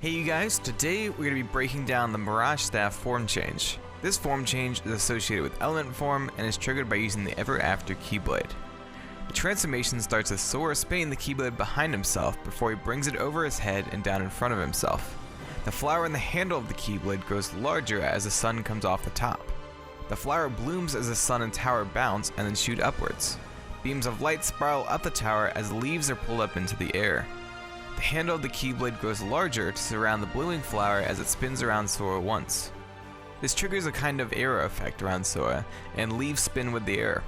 Hey you guys, today we're going to be breaking down the Mirage Staff form change. This form change is associated with element form and is triggered by using the Ever After Keyblade. The transformation starts with Sora spinning the Keyblade behind himself before he brings it over his head and down in front of himself. The flower in the handle of the Keyblade grows larger as the sun comes off the top. The flower blooms as the sun and tower bounce and then shoot upwards. Beams of light spiral up the tower as leaves are pulled up into the air. The handle of the Keyblade grows larger to surround the blooming flower as it spins around Sora once. This triggers a kind of arrow effect around Sora, and leaves spin with the air.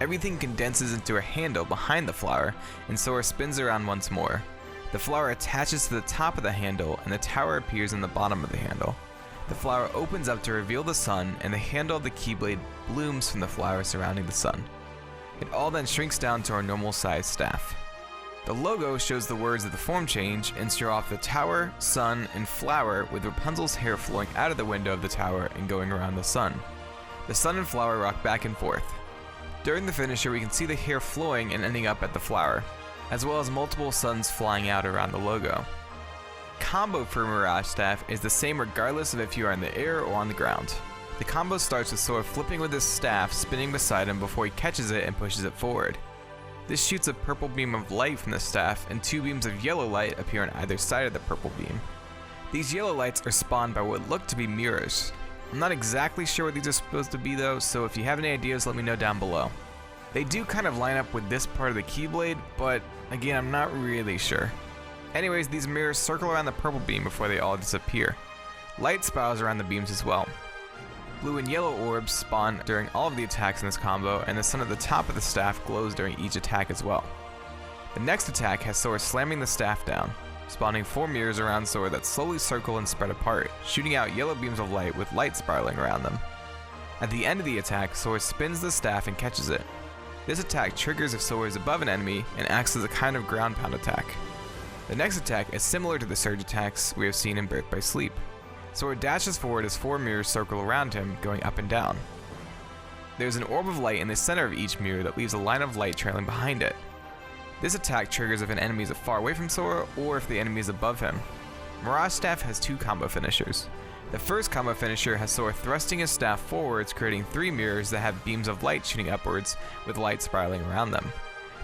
Everything condenses into a handle behind the flower, and Sora spins around once more. The flower attaches to the top of the handle, and the tower appears in the bottom of the handle. The flower opens up to reveal the sun, and the handle of the Keyblade blooms from the flower surrounding the sun. It all then shrinks down to our normal size staff. The logo shows the words of the form change and show off the tower, sun, and flower with Rapunzel's hair flowing out of the window of the tower and going around the sun. The sun and flower rock back and forth. During the finisher we can see the hair flowing and ending up at the flower, as well as multiple suns flying out around the logo. Combo for Mirage Staff is the same regardless of if you are in the air or on the ground. The combo starts with Sora flipping with his staff, spinning beside him before he catches it and pushes it forward. This shoots a purple beam of light from the staff, and two beams of yellow light appear on either side of the purple beam. These yellow lights are spawned by what look to be mirrors. I'm not exactly sure what these are supposed to be though, so if you have any ideas let me know down below. They do kind of line up with this part of the Keyblade, but again I'm not really sure. Anyways, these mirrors circle around the purple beam before they all disappear. Light spirals around the beams as well. Blue and yellow orbs spawn during all of the attacks in this combo, and the sun at the top of the staff glows during each attack as well. The next attack has Sora slamming the staff down, spawning 4 mirrors around Sora that slowly circle and spread apart, shooting out yellow beams of light with light spiraling around them. At the end of the attack, Sora spins the staff and catches it. This attack triggers if Sora is above an enemy and acts as a kind of ground pound attack. The next attack is similar to the surge attacks we have seen in Birth by Sleep. Sora dashes forward as 4 mirrors circle around him, going up and down. There's an orb of light in the center of each mirror that leaves a line of light trailing behind it. This attack triggers if an enemy is far away from Sora or if the enemy is above him. Mirage Staff has 2 combo finishers. The first combo finisher has Sora thrusting his staff forwards, creating 3 mirrors that have beams of light shooting upwards with light spiraling around them.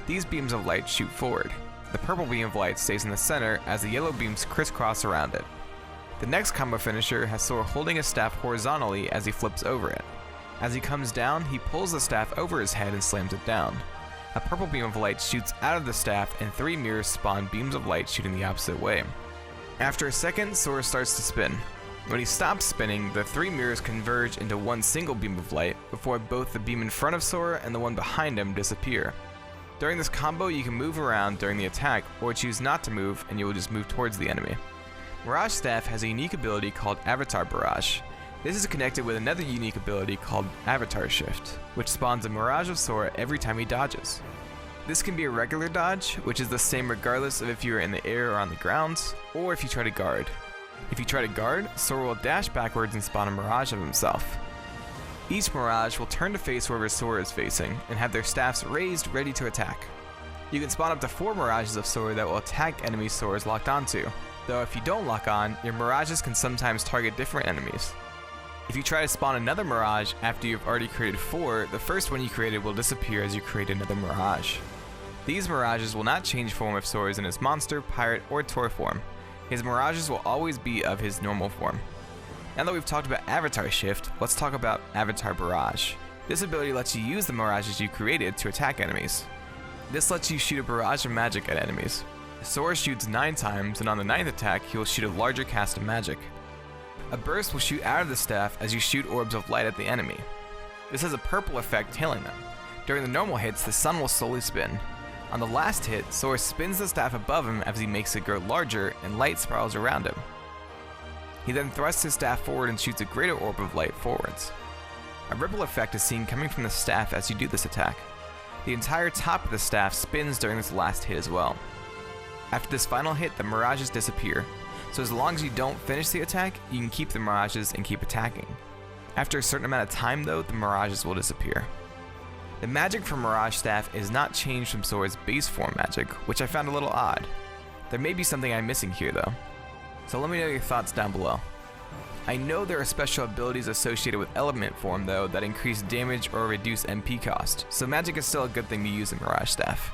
These beams of light shoot forward. The purple beam of light stays in the center as the yellow beams crisscross around it. The next combo finisher has Sora holding his staff horizontally as he flips over it. As he comes down, he pulls the staff over his head and slams it down. A purple beam of light shoots out of the staff and 3 mirrors spawn beams of light shooting the opposite way. After a second, Sora starts to spin. When he stops spinning, the 3 mirrors converge into one single beam of light before both the beam in front of Sora and the one behind him disappear. During this combo, you can move around during the attack or choose not to move and you will just move towards the enemy. Mirage Staff has a unique ability called Avatar Barrage. This is connected with another unique ability called Avatar Shift, which spawns a mirage of Sora every time he dodges. This can be a regular dodge, which is the same regardless of if you are in the air or on the ground, or if you try to guard. If you try to guard, Sora will dash backwards and spawn a mirage of himself. Each mirage will turn to face wherever Sora is facing, and have their staffs raised ready to attack. You can spawn up to 4 mirages of Sora that will attack enemies Sora is locked onto. Though if you don't lock on, your mirages can sometimes target different enemies. If you try to spawn another mirage after you've already created 4, the first one you created will disappear as you create another mirage. These mirages will not change form if Sora is in his monster, pirate, or Tor form. His mirages will always be of his normal form. Now that we've talked about Avatar Shift, let's talk about Avatar Barrage. This ability lets you use the mirages you created to attack enemies. This lets you shoot a barrage of magic at enemies. Sora shoots 9 times, and on the 9th attack, he will shoot a larger cast of magic. A burst will shoot out of the staff as you shoot orbs of light at the enemy. This has a purple effect tailing them. During the normal hits, the sun will slowly spin. On the last hit, Sora spins the staff above him as he makes it grow larger, and light spirals around him. He then thrusts his staff forward and shoots a greater orb of light forwards. A ripple effect is seen coming from the staff as you do this attack. The entire top of the staff spins during this last hit as well. After this final hit, the mirages disappear, so as long as you don't finish the attack, you can keep the mirages and keep attacking. After a certain amount of time though, the mirages will disappear. The magic from Mirage Staff is not changed from Sora's base form magic, which I found a little odd. There may be something I'm missing here though. So let me know your thoughts down below. I know there are special abilities associated with element form though that increase damage or reduce MP cost, so magic is still a good thing to use in Mirage Staff.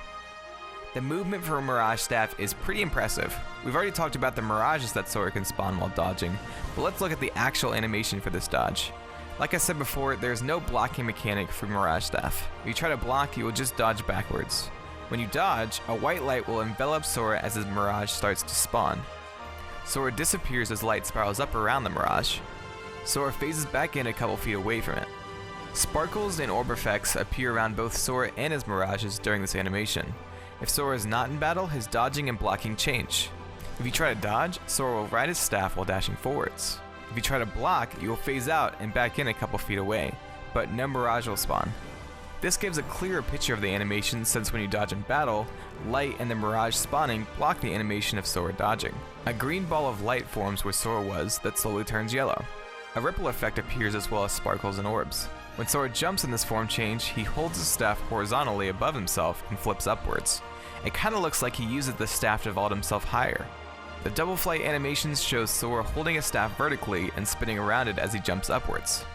The movement for Mirage Staff is pretty impressive. We've already talked about the mirages that Sora can spawn while dodging, but let's look at the actual animation for this dodge. Like I said before, there's no blocking mechanic for Mirage Staff. If you try to block, you will just dodge backwards. When you dodge, a white light will envelop Sora as his mirage starts to spawn. Sora disappears as light spirals up around the mirage. Sora phases back in a couple feet away from it. Sparkles and orb effects appear around both Sora and his mirages during this animation. If Sora is not in battle, his dodging and blocking change. If you try to dodge, Sora will ride his staff while dashing forwards. If you try to block, you will phase out and back in a couple feet away, but no mirage will spawn. This gives a clearer picture of the animation since when you dodge in battle, light and the mirage spawning block the animation of Sora dodging. A green ball of light forms where Sora was that slowly turns yellow. A ripple effect appears as well as sparkles and orbs. When Sora jumps in this form change, he holds his staff horizontally above himself and flips upwards. It kinda looks like he uses the staff to vault himself higher. The double flight animations shows Sora holding his staff vertically and spinning around it as he jumps upwards.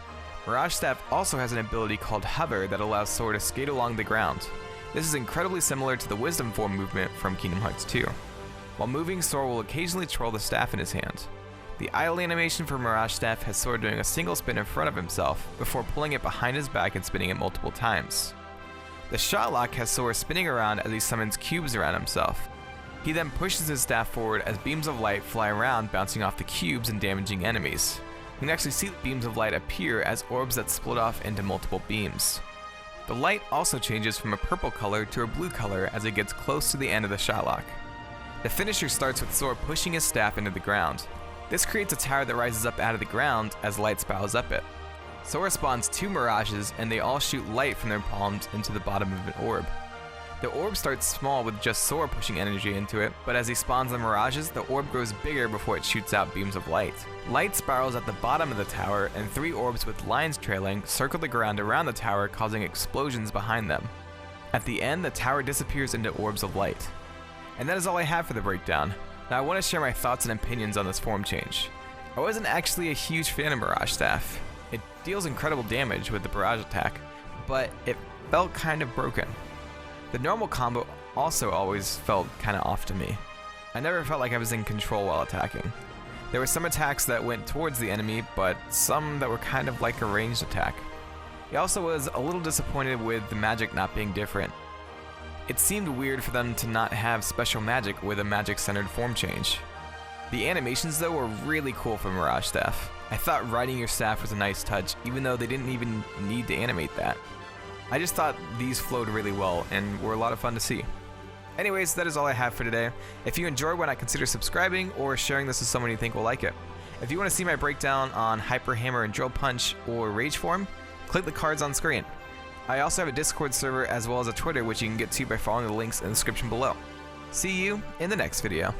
Mirage Staff also has an ability called Hover that allows Sora to skate along the ground. This is incredibly similar to the Wisdom form movement from Kingdom Hearts 2. While moving, Sora will occasionally twirl the staff in his hand. The idle animation for Mirage Staff has Sora doing a single spin in front of himself before pulling it behind his back and spinning it multiple times. The shot lock has Sora spinning around as he summons cubes around himself. He then pushes his staff forward as beams of light fly around, bouncing off the cubes and damaging enemies. You can actually see beams of light appear as orbs that split off into multiple beams. The light also changes from a purple color to a blue color as it gets close to the end of the shot lock. The finisher starts with Sora pushing his staff into the ground. This creates a tower that rises up out of the ground as light spirals up it. Sora spawns 2 mirages and they all shoot light from their palms into the bottom of an orb. The orb starts small with just Sora pushing energy into it, but as he spawns the mirages, the orb grows bigger before it shoots out beams of light. Light spirals at the bottom of the tower, and 3 orbs with lines trailing circle the ground around the tower, causing explosions behind them. At the end, the tower disappears into orbs of light. And that is all I have for the breakdown. Now I want to share my thoughts and opinions on this form change. I wasn't actually a huge fan of Mirage Staff. It deals incredible damage with the barrage attack, but it felt kind of broken. The normal combo also always felt kinda off to me. I never felt like I was in control while attacking. There were some attacks that went towards the enemy, but some that were kind of like a ranged attack. I also was a little disappointed with the magic not being different. It seemed weird for them to not have special magic with a magic-centered form change. The animations though were really cool for Mirage Staff. I thought riding your staff was a nice touch, even though they didn't even need to animate that. I just thought these flowed really well and were a lot of fun to see. Anyways, that is all I have for today. If you enjoyed one, consider subscribing or sharing this with someone you think will like it. If you want to see my breakdown on Hyper Hammer and Drill Punch or Rage Form, click the cards on screen. I also have a Discord server as well as a Twitter which you can get to by following the links in the description below. See you in the next video.